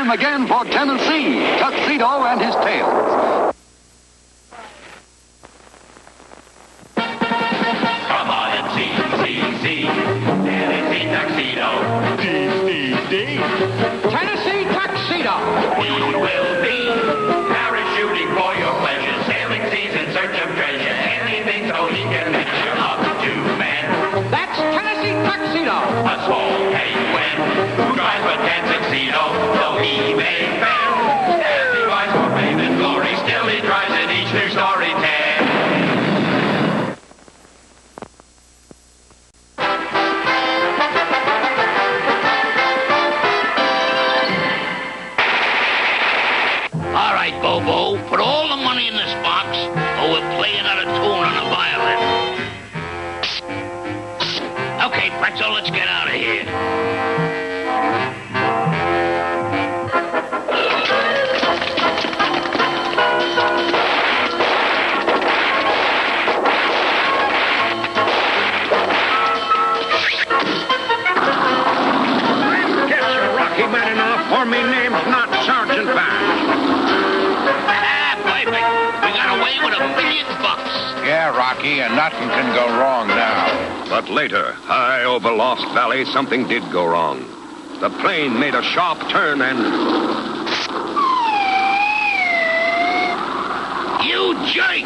time again for Tennessee, Tuxedo and his tales. Come on and see, Tennessee Tuxedo. See. Tennessee Tuxedo. He will be parachuting for your pleasure, sailing seas in search of treasure, anything so he can measure up to men. That's Tennessee Tuxedo. A small penguin who drives a tan tuxedo, though he may fail. As he rides for fame and glory, still he drives in each new story tale. All right, Bobo, put all the money in this box, or we'll play another tune on the violin. Okay, Pretzel, let's get out of here. Get your Rocky man off, for me name's not Sergeant Bash. Perfect. We got away with $1 million. Yeah, Rocky, and nothing can go wrong now. But later, high over Lost Valley, something did go wrong. The plane made a sharp turn and... You jerk!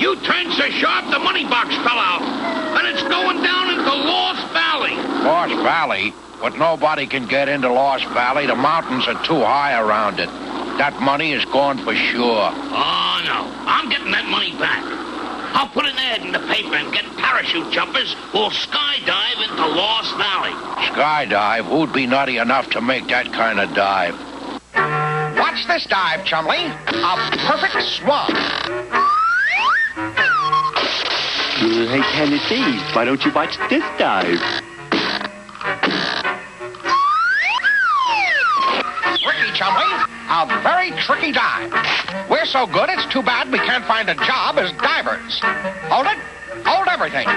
You turned so sharp the money box fell out. And it's going down into Lost Valley. Lost Valley? But nobody can get into Lost Valley. The mountains are too high around it. That money is gone for sure. Oh, no. I'm getting that money back. I'll put an ad in the paper and get parachute jumpers who'll skydive into Lost Valley. Skydive? Who'd be nutty enough to make that kind of dive? Watch this dive, Chumley. A perfect swan. Hey, Tennessee, why don't you watch this dive? Tricky, Chumley. A very tricky dive. We're so good, it's too bad we can't find a job as divers. Hold it. Hold everything.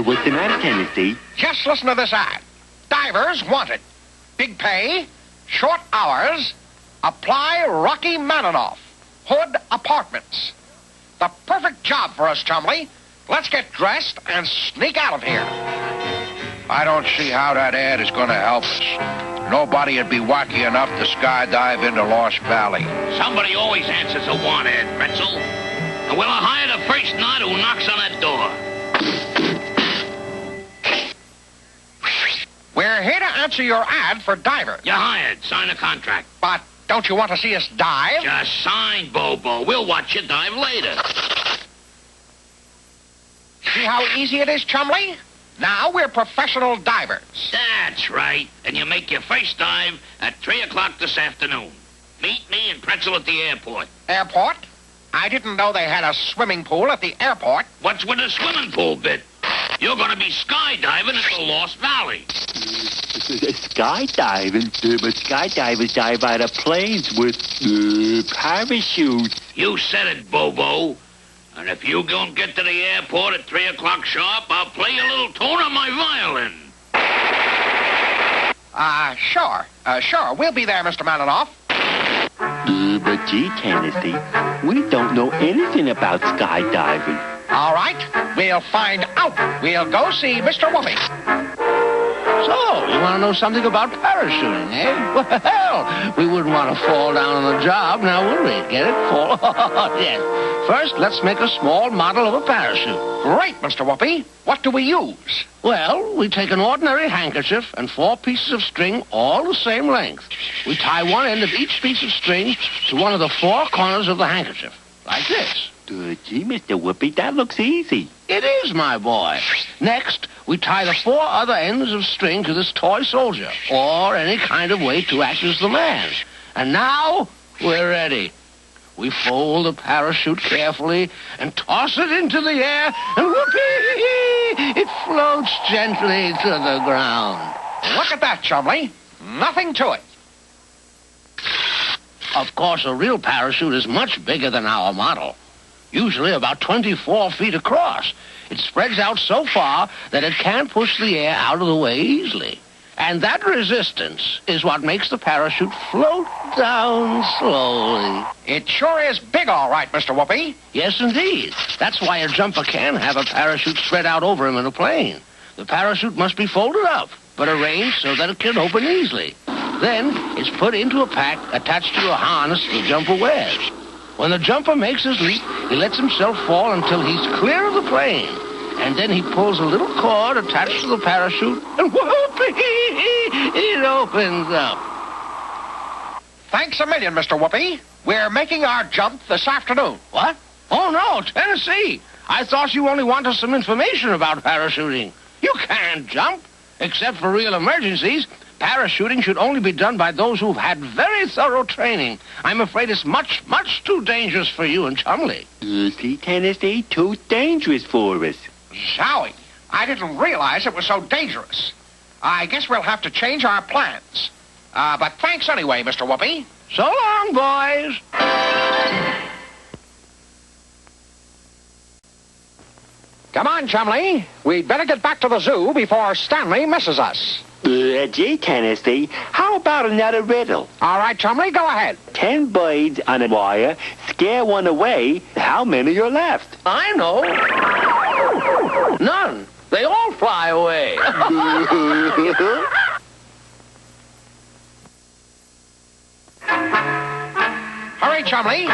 What's the matter, Tennessee? Just listen to this ad. Divers wanted. Big pay, short hours, apply Rocky Maninoff, Hood Apartments. The perfect job for us, Chumley. Let's get dressed and sneak out of here. I don't see how that ad is going to help us. Nobody would be wacky enough to skydive into Lost Valley. Somebody always answers a want ad, Pretzel. And we'll hire the first nut who knocks on that door. We're here to answer your ad for divers. You're hired. Sign the contract. But don't you want to see us dive? Just sign, Bobo. We'll watch you dive later. See how easy it is, Chumley? Now we're professional divers. That's right. And you make your first dive at 3 o'clock this afternoon. Meet me and Pretzel at the airport. Airport? I didn't know they had a swimming pool at the airport. What's with the swimming pool bit? You're going to be skydiving into Lost Valley. Skydiving? But skydivers dive out of planes with parachutes. You said it, Bobo. And if you don't get to the airport at 3 o'clock sharp, I'll play a little tune on my violin. Sure. We'll be there, Mr. Maninoff. But gee, Tennessee, we don't know anything about skydiving. All right, we'll find out. We'll go see Mr. Whoopi. So, you want to know something about parachuting, eh? Well, we wouldn't want to fall down on the job, now would we? Get it? Fall? Yes. First, let's make a small model of a parachute. Great, Mr. Whoopi. What do we use? Well, we take an ordinary handkerchief and 4 pieces of string, all the same length. We tie one end of each piece of string to one of the 4 corners of the handkerchief, like this. Gee, Mr. Whoopi, that looks easy. It is, my boy. Next, we tie the 4 other ends of string to this toy soldier, or any kind of weight to act as the man. And now, we're ready. We fold the parachute carefully and toss it into the air, and whoopee! It floats gently to the ground. Look at that, Chumley. Nothing to it. Of course, a real parachute is much bigger than our model. Usually about 24 feet across. It spreads out so far that it can't push the air out of the way easily. And that resistance is what makes the parachute float down slowly. It sure is big, all right, Mr. Whoopi. Yes, indeed. That's why a jumper can have a parachute spread out over him in a plane. The parachute must be folded up, but arranged so that it can open easily. Then it's put into a pack attached to a harness the jumper wears. When the jumper makes his leap, he lets himself fall until he's clear of the plane. And then he pulls a little cord attached to the parachute, and whoopee, it opens up. Thanks a million, Mr. Whoopi. We're making our jump this afternoon. What? Oh, no, Tennessee. I thought you only wanted some information about parachuting. You can't jump. Except for real emergencies, parachuting should only be done by those who've had very thorough training. I'm afraid it's much, much too dangerous for you and Chumley. See, Tennessee, too dangerous for us. Zowie, I didn't realize it was so dangerous. I guess we'll have to change our plans. But thanks anyway, Mr. Whoopi. So long, boys. Come on, Chumley. We'd better get back to the zoo before Stanley misses us. Gee, Tennessee, how about another riddle? All right, Chumley, go ahead. 10 birds on a wire, scare one away. How many are left? I know. None. They all fly away. Hurry, Chumley.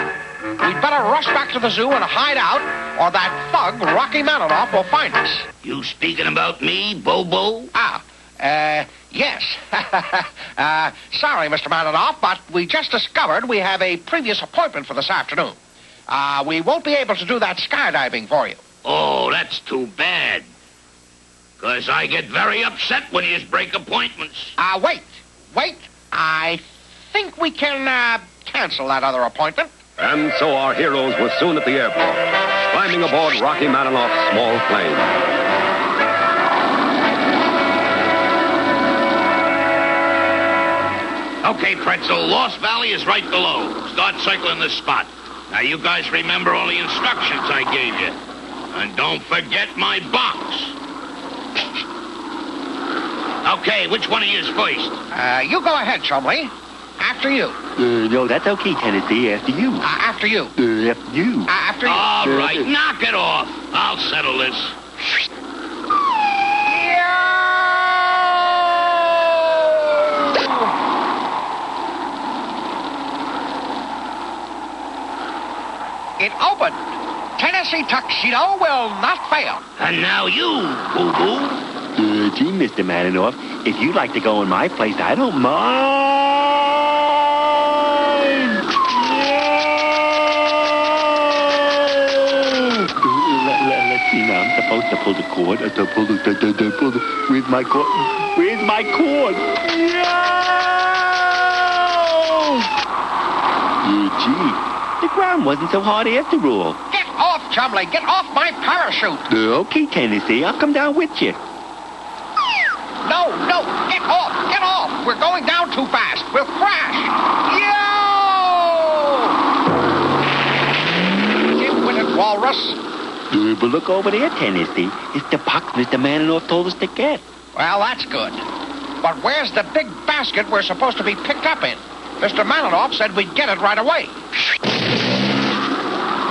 We'd better rush back to the zoo and hide out, or that thug, Rocky Maninoff, will find us. You speaking about me, Bobo? Yes. Sorry, Mr. Maninoff, but we just discovered we have a previous appointment for this afternoon. We won't be able to do that skydiving for you. Oh, that's too bad. 'Cause I get very upset when you break appointments. Wait. I think we can, cancel that other appointment. And so our heroes were soon at the airport, climbing aboard Rocky Maninoff's small plane. Okay, Pretzel, Lost Valley is right below. Start circling this spot. Now, you guys remember all the instructions I gave you. And don't forget my box. Okay, which one of you is first? You go ahead, Chumley. After you. No, that's okay, Tennessee. After you. After you. After you. After you. All right, knock it off. I'll settle this. It opened. Tennessee Tuxedo will not fail. And now you, Boo-Boo. Gee, Mr. Maninoff, if you'd like to go in my place, I don't mind. Let's see now. I'm supposed to pull the cord. Where's my cord? Where's my cord? Gee, the ground wasn't so hard after all. Get off, Chumley. Get off my parachute. Okay, Tennessee, I'll come down with you. No, get off, get off. We're going down too fast. We'll crash. Yo! Dim-witted walrus. But look over there, Tennessee. It's the box Mr. Maninoff told us to get. Well, that's good. But where's the big basket we're supposed to be picked up in? Mr. Maninoff said we'd get it right away.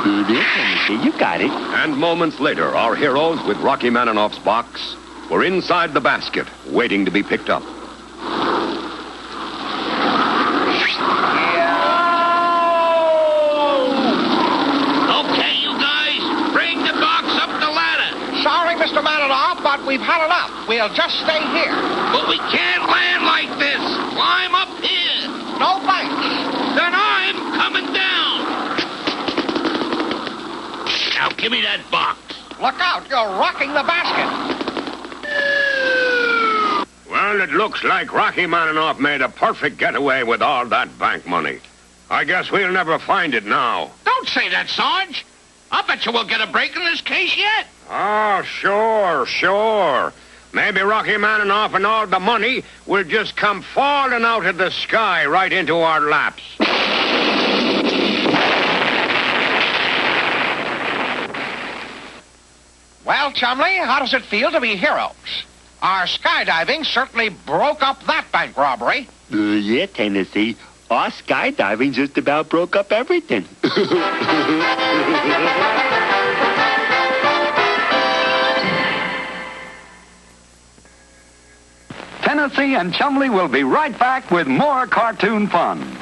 There, Tennessee, you got it. And moments later, our heroes with Rocky Maninoff's box were inside the basket, waiting to be picked up. Okay, you guys, bring the box up the ladder. Sorry, Mr. Maninoff, but we've had enough. We'll just stay here. But we can't land like this. Climb up here. No thanks. Then I'm coming down. Now, give me that box. Look out, you're rocking the basket. Well, it looks like Rocky Maninoff made a perfect getaway with all that bank money. I guess we'll never find it now. Don't say that, Sarge. I bet you we'll get a break in this case yet. Oh, sure. Maybe Rocky Maninoff and all the money will just come falling out of the sky right into our laps. Well, Chumley, how does it feel to be heroes? Our skydiving certainly broke up that bank robbery. Yeah, Tennessee. Our skydiving just about broke up everything. Tennessee and Chumley will be right back with more cartoon fun.